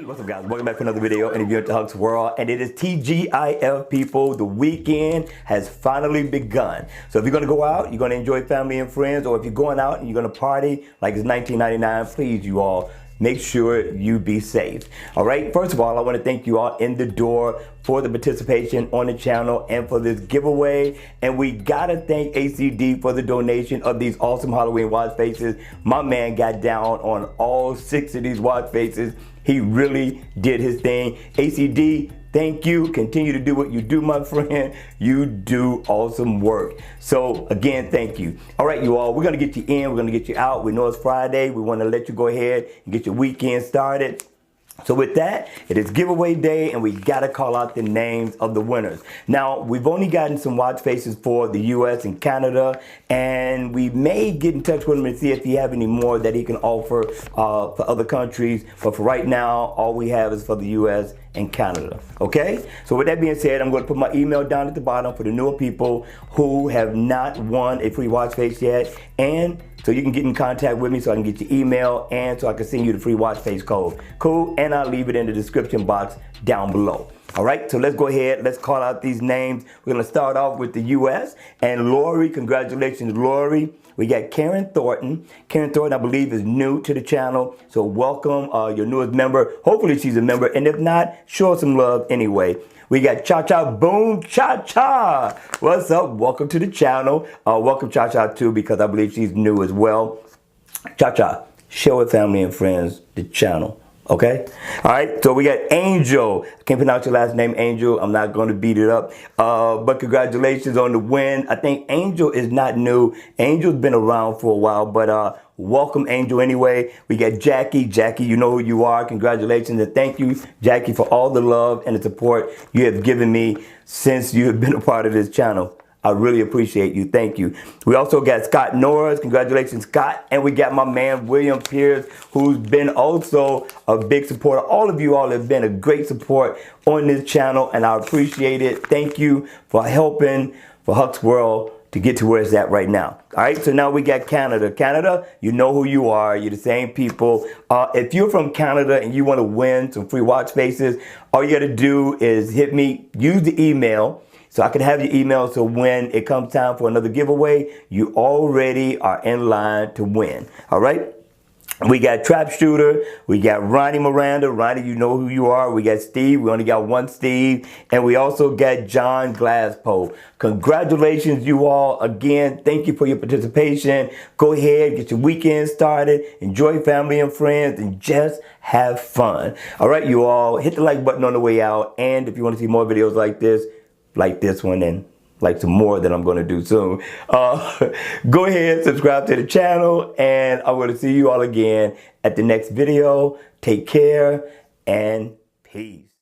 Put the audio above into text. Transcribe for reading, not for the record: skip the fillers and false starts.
What's up, guys? Welcome back to another video and you're at the Huck's World, and it is TGIF, people. The weekend has finally begun. So if you're gonna go out, you're gonna enjoy family and friends, or if you're going out and you're gonna party like it's 1999, please, you all, make sure you be safe. All right, first of all, I want to thank you all in the door for the participation on the channel and for this giveaway. And we gotta thank ACD for the donation of these awesome Halloween watch faces. My man got down on all 6 of these watch faces. He really did his thing. ACD, thank you. Continue to do what you do, my friend. You do awesome work. So again, thank you. All right, you all, we're gonna get you in, we're gonna get you out. We know it's Friday. We wanna let you go ahead and get your weekend started. So with that, it is giveaway day and we gotta call out the names of the winners. Now, we've only gotten some watch faces for the US and Canada, and we may get in touch with him and see if he have any more that he can offer for other countries. But for right now, all we have is for the US and Canada, okay? So with that being said, I'm gonna put my email down at the bottom for the newer people who have not won a free watch face yet, and so you can get in contact with me so I can get your email and so I can send you the free watch face code. Cool, and I'll leave it in the description box down below. All right, so let's go ahead, let's call out these names. We're gonna start off with the US, and Lori, congratulations, Lori. We got Karen Thornton. Karen Thornton, I believe, is new to the channel, so welcome your newest member. Hopefully she's a member, and if not, show her some love anyway. We got Cha-Cha Boom Cha-Cha. What's up? Welcome to the channel. Welcome Cha-Cha too, because I believe she's new as well. Cha-Cha, share with family and friends the channel. Okay? All right, so we got Angel. I can't pronounce your last name, Angel. I'm not going to beat it up. But congratulations on the win. I think Angel is not new. Angel's been around for a while, but welcome, Angel, anyway. We got Jackie. Jackie, you know who you are. Congratulations, and thank you, Jackie, for all the love and the support you have given me since you have been a part of this channel. I really appreciate you. Thank you. We also got Scott Norris. Congratulations, Scott. And we got my man, William Pierce, who's been also a big supporter. All of you all have been a great support on this channel, and I appreciate it. Thank you for helping for Huck's World to get to where it's at right now. All right, so now we got Canada. Canada, you know who you are. You're the same people. If you're from Canada and you want to win some free watch faces, all you got to do is hit me, use the email, so I can have your email, so when it comes time for another giveaway, you already are in line to win. All right? We got Trap Shooter, we got Ronnie Miranda. Ronnie, you know who you are. We got Steve, we only got one Steve. And we also got John Glasspoe. Congratulations, you all. Again, thank you for your participation. Go ahead, get your weekend started. Enjoy family and friends, and just have fun. All right, you all, hit the like button on the way out. And if you want to see more videos like this one, and like some more that I'm going to do soon, go ahead, subscribe to the channel, and I'm going to see you all again at the next video. Take care and peace.